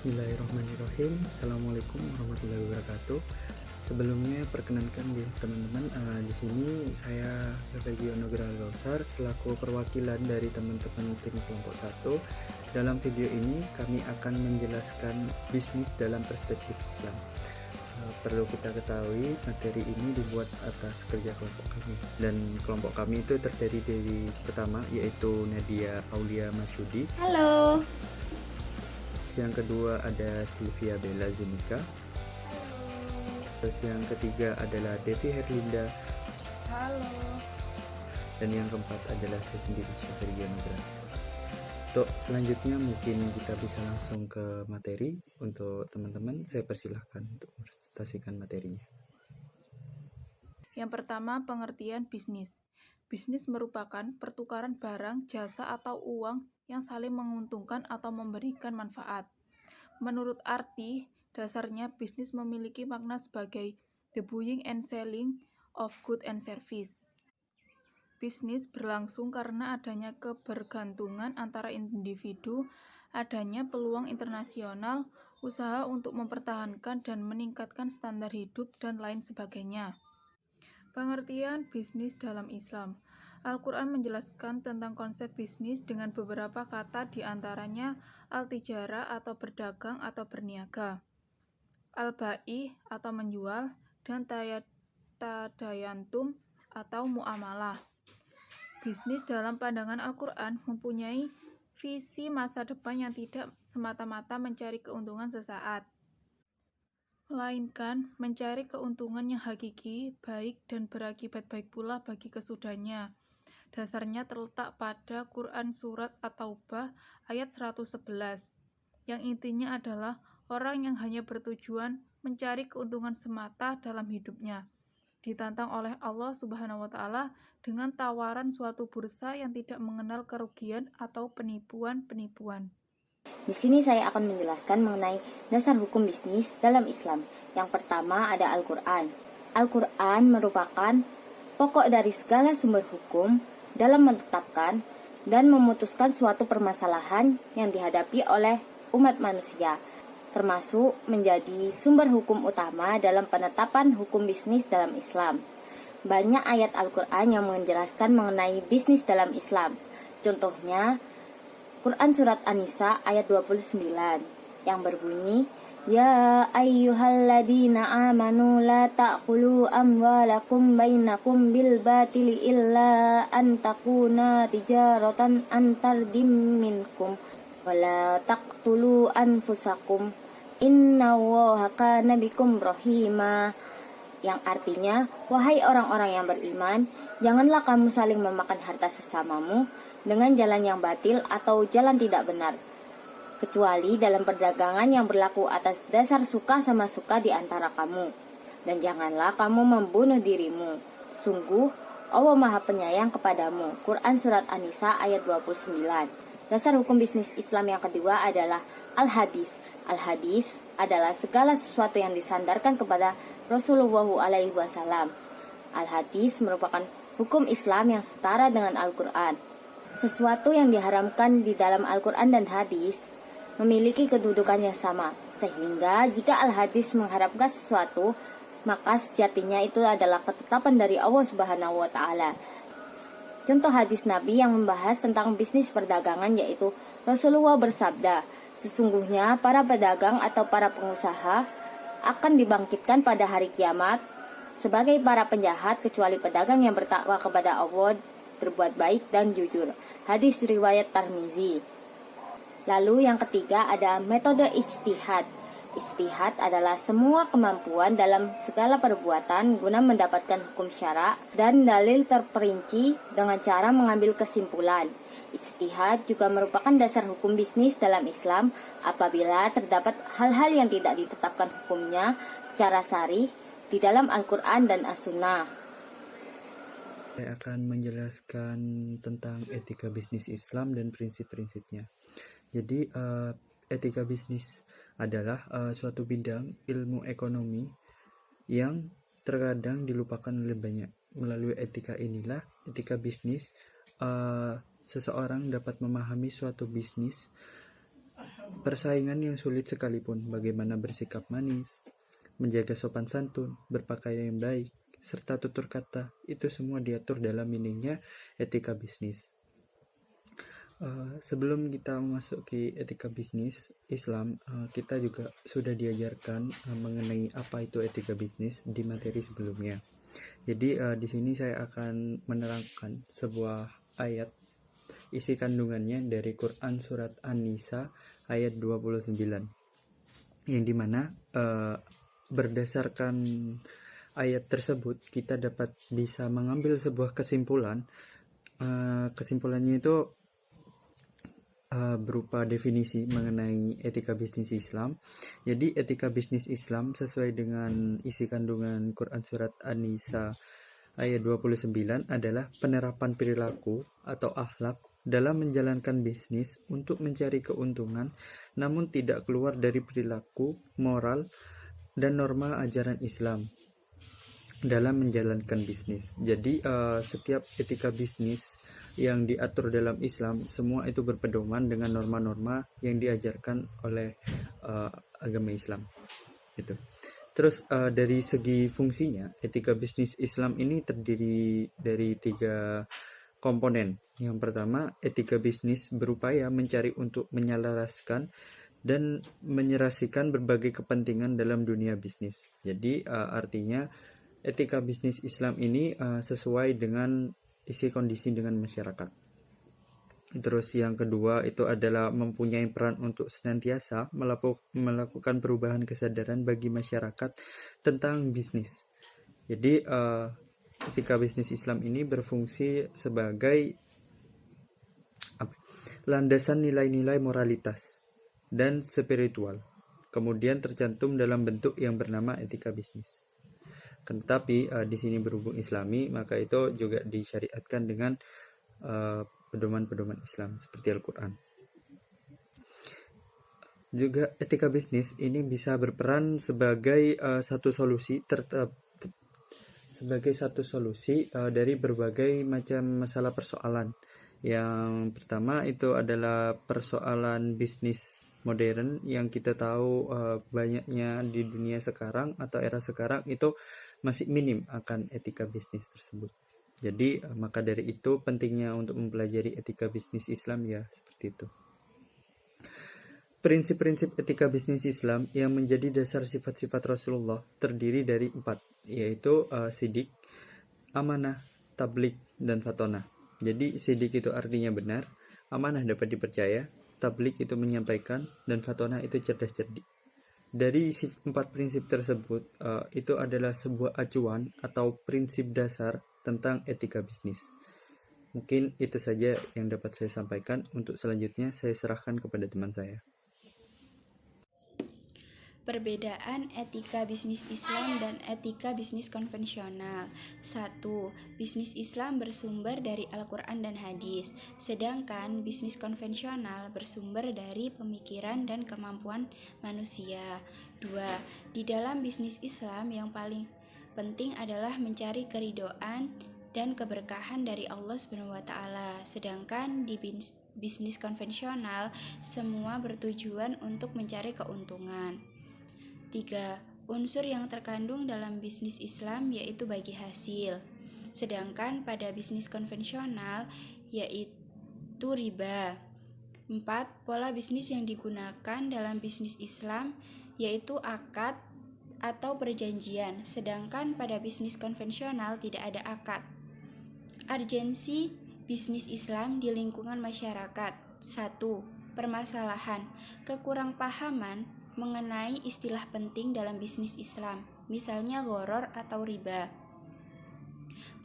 Bismillahirrahmanirrahim. Assalamualaikum warahmatullahi wabarakatuh. Sebelumnya perkenankan diri teman-teman, di sini saya Febrio Nugraha Gausar selaku perwakilan dari teman-teman tim kelompok 1. Dalam video ini kami akan menjelaskan bisnis dalam perspektif Islam. Perlu kita ketahui materi ini dibuat atas kerja kelompok kami, dan kelompok kami itu terdiri dari pertama yaitu Nadia Aulia Masyudi. Halo. Yang kedua ada Sylvia Bella Zunika. Terus yang ketiga adalah Devi Herlinda. Halo. Dan yang keempat adalah saya sendiri, Syafriya Nugraha. Untuk selanjutnya mungkin kita bisa langsung ke materi. Untuk teman-teman saya persilahkan untuk presentasikan materinya. Yang pertama, pengertian bisnis. Bisnis merupakan pertukaran barang, jasa, atau uang yang saling menguntungkan atau memberikan manfaat. Menurut arti, dasarnya bisnis memiliki makna sebagai the buying and selling of goods and service. Bisnis berlangsung karena adanya kebergantungan antara individu, adanya peluang internasional, usaha untuk mempertahankan dan meningkatkan standar hidup, dan lain sebagainya. Pengertian bisnis dalam Islam. Al-Quran menjelaskan tentang konsep bisnis dengan beberapa kata, diantaranya al-tijara atau berdagang atau berniaga, al-ba'i atau menjual, dan tadayantum atau muamalah. Bisnis dalam pandangan Al-Quran mempunyai visi masa depan yang tidak semata-mata mencari keuntungan sesaat, melainkan mencari keuntungan yang hakiki, baik, dan berakibat baik pula bagi kesudahannya. Dasarnya terletak pada Quran Surat At-Taubah ayat 111, yang intinya adalah orang yang hanya bertujuan mencari keuntungan semata dalam hidupnya, ditantang oleh Allah Subhanahu wa Ta'ala dengan tawaran suatu bursa yang tidak mengenal kerugian atau penipuan-penipuan. Di sini saya akan menjelaskan mengenai dasar hukum bisnis dalam Islam. Yang pertama ada Al-Quran. Al-Quran merupakan pokok dari segala sumber hukum dalam menetapkan dan memutuskan suatu permasalahan yang dihadapi oleh umat manusia, termasuk menjadi sumber hukum utama dalam penetapan hukum bisnis dalam Islam. Banyak ayat Al-Quran yang menjelaskan mengenai bisnis dalam Islam. Contohnya, Quran Surat An-Nisa ayat 29 yang berbunyi, Ya ayyuhalladzina amanu la ta'kulu amwalakum bainakum bil batili illa an takuna tijaratan antardim minkum wala taqtulu anfusakum innallaha kana bikum rahima, yang artinya, wahai orang-orang yang beriman, janganlah kamu saling memakan harta sesamamu dengan jalan yang batil atau jalan tidak benar, kecuali dalam perdagangan yang berlaku atas dasar suka sama suka di antara kamu. Dan janganlah kamu membunuh dirimu. Sungguh, Allah Maha Penyayang kepadamu. Quran Surat An-Nisa ayat 29. Dasar hukum bisnis Islam yang kedua adalah Al-Hadis. Al-Hadis adalah segala sesuatu yang disandarkan kepada Rasulullah SAW. Al-Hadis merupakan hukum Islam yang setara dengan Al-Quran. Sesuatu yang diharamkan di dalam Al-Quran dan hadis memiliki kedudukan yang sama, sehingga jika Al-Hadis mengharapkan sesuatu, maka sejatinya itu adalah ketetapan dari Allah Subhanahu wa Ta'ala. Contoh hadis Nabi yang membahas tentang bisnis perdagangan yaitu Rasulullah bersabda, sesungguhnya para pedagang atau para pengusaha akan dibangkitkan pada hari kiamat sebagai para penjahat kecuali pedagang yang bertakwa kepada Allah, berbuat baik dan jujur. Hadis riwayat Tirmizi. Lalu yang ketiga ada metode ijtihad. Ijtihad adalah semua kemampuan dalam segala perbuatan guna mendapatkan hukum syara dan dalil terperinci dengan cara mengambil kesimpulan. Ijtihad juga merupakan dasar hukum bisnis dalam Islam apabila terdapat hal-hal yang tidak ditetapkan hukumnya secara sharih di dalam Al-Quran dan As-Sunnah. Saya akan menjelaskan tentang etika bisnis Islam dan prinsip-prinsipnya. Jadi, etika bisnis adalah suatu bidang ilmu ekonomi yang terkadang dilupakan oleh banyak. Melalui etika inilah, etika bisnis, seseorang dapat memahami suatu bisnis persaingan yang sulit sekalipun, bagaimana bersikap manis, menjaga sopan santun, berpakaian yang baik, serta tutur kata, itu semua diatur dalam meaningnya etika bisnis. Sebelum kita memasuki etika bisnis Islam, kita juga sudah diajarkan mengenai apa itu etika bisnis di materi sebelumnya. Jadi di sini saya akan menerangkan sebuah ayat isi kandungannya dari Quran surat An-Nisa ayat 29, yang dimana berdasarkan ayat tersebut kita dapat bisa mengambil sebuah kesimpulan. Kesimpulannya itu berupa definisi mengenai etika bisnis Islam. Jadi etika bisnis Islam sesuai dengan isi kandungan Quran surat An-Nisa ayat 29 adalah penerapan perilaku atau akhlak dalam menjalankan bisnis untuk mencari keuntungan, namun tidak keluar dari perilaku, moral, dan norma ajaran Islam dalam menjalankan bisnis. Jadi setiap etika bisnis yang diatur dalam Islam semua itu berpedoman dengan norma-norma yang diajarkan oleh agama Islam. Gitu. Terus dari segi fungsinya, etika bisnis Islam ini terdiri dari 3 komponen. Yang pertama, etika bisnis berupaya mencari untuk menyelaraskan dan menyerasikan berbagai kepentingan dalam dunia bisnis. Jadi artinya etika bisnis Islam ini sesuai dengan isi kondisi dengan masyarakat. Terus yang kedua itu adalah mempunyai peran untuk senantiasa melakukan perubahan kesadaran bagi masyarakat tentang bisnis. Jadi etika bisnis Islam ini berfungsi sebagai landasan nilai-nilai moralitas dan spiritual, kemudian tercantum dalam bentuk yang bernama etika bisnis. Tetapi di sini berhubung Islami, maka itu juga disyariatkan dengan pedoman-pedoman Islam seperti Al-Quran. Juga etika bisnis ini bisa berperan sebagai satu solusi dari berbagai macam masalah persoalan. Yang pertama itu adalah persoalan bisnis modern yang kita tahu banyaknya di dunia sekarang atau era sekarang itu masih minim akan etika bisnis tersebut. Jadi maka dari itu pentingnya untuk mempelajari etika bisnis Islam ya seperti itu. Prinsip-prinsip etika bisnis Islam yang menjadi dasar sifat-sifat Rasulullah terdiri dari 4, yaitu sidik, amanah, tablik, dan fatonah. Jadi sidik itu artinya benar, amanah dapat dipercaya, tablik itu menyampaikan, dan fatonah itu cerdas cerdik. Dari 4 prinsip tersebut itu adalah sebuah acuan atau prinsip dasar tentang etika bisnis. Mungkin itu saja yang dapat saya sampaikan. Untuk selanjutnya saya serahkan kepada teman saya. Perbedaan etika bisnis Islam dan etika bisnis konvensional. 1. Bisnis Islam bersumber dari Al-Quran dan hadis, sedangkan bisnis konvensional bersumber dari pemikiran dan kemampuan manusia. 2. Di dalam bisnis Islam yang paling penting adalah mencari keridhaan dan keberkahan dari Allah SWT, sedangkan di bisnis konvensional semua bertujuan untuk mencari keuntungan. 3. Unsur yang terkandung dalam bisnis Islam yaitu bagi hasil, sedangkan pada bisnis konvensional yaitu riba. 4. Pola bisnis yang digunakan dalam bisnis Islam yaitu akad atau perjanjian, sedangkan pada bisnis konvensional tidak ada akad. Urgensi bisnis Islam di lingkungan masyarakat. 1. Permasalahan, kekurangpahaman mengenai istilah penting dalam bisnis Islam, misalnya gharar atau riba.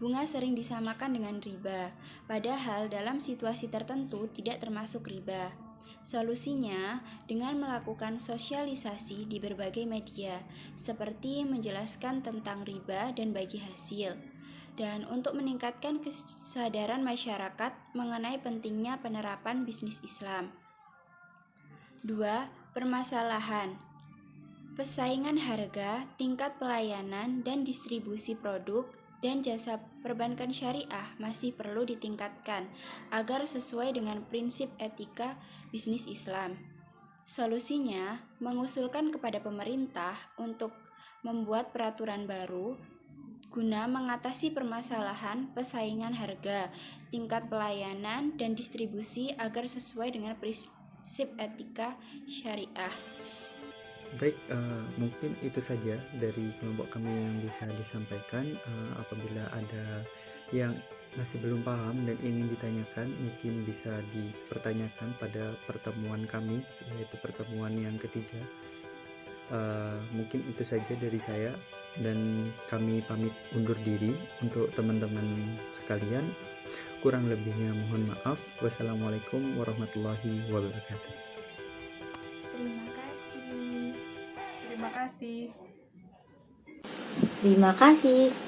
Bunga sering disamakan dengan riba, padahal dalam situasi tertentu tidak termasuk riba. Solusinya dengan melakukan sosialisasi di berbagai media, seperti menjelaskan tentang riba dan bagi hasil, dan untuk meningkatkan kesadaran masyarakat mengenai pentingnya penerapan bisnis Islam. 2. Permasalahan, persaingan harga, tingkat pelayanan, dan distribusi produk dan jasa perbankan syariah masih perlu ditingkatkan agar sesuai dengan prinsip etika bisnis Islam. Solusinya, mengusulkan kepada pemerintah untuk membuat peraturan baru guna mengatasi permasalahan persaingan harga, tingkat pelayanan, dan distribusi agar sesuai dengan prinsip etika syariah. Baik, mungkin itu saja dari kelompok kami yang bisa disampaikan. Apabila ada yang masih belum paham dan ingin ditanyakan, mungkin bisa dipertanyakan pada pertemuan kami, yaitu pertemuan yang ketiga. Mungkin itu saja dari saya, dan kami pamit undur diri. Untuk teman-teman sekalian, kurang lebihnya mohon maaf. Wassalamualaikum warahmatullahi wabarakatuh. Terima kasih. Terima kasih. Terima kasih.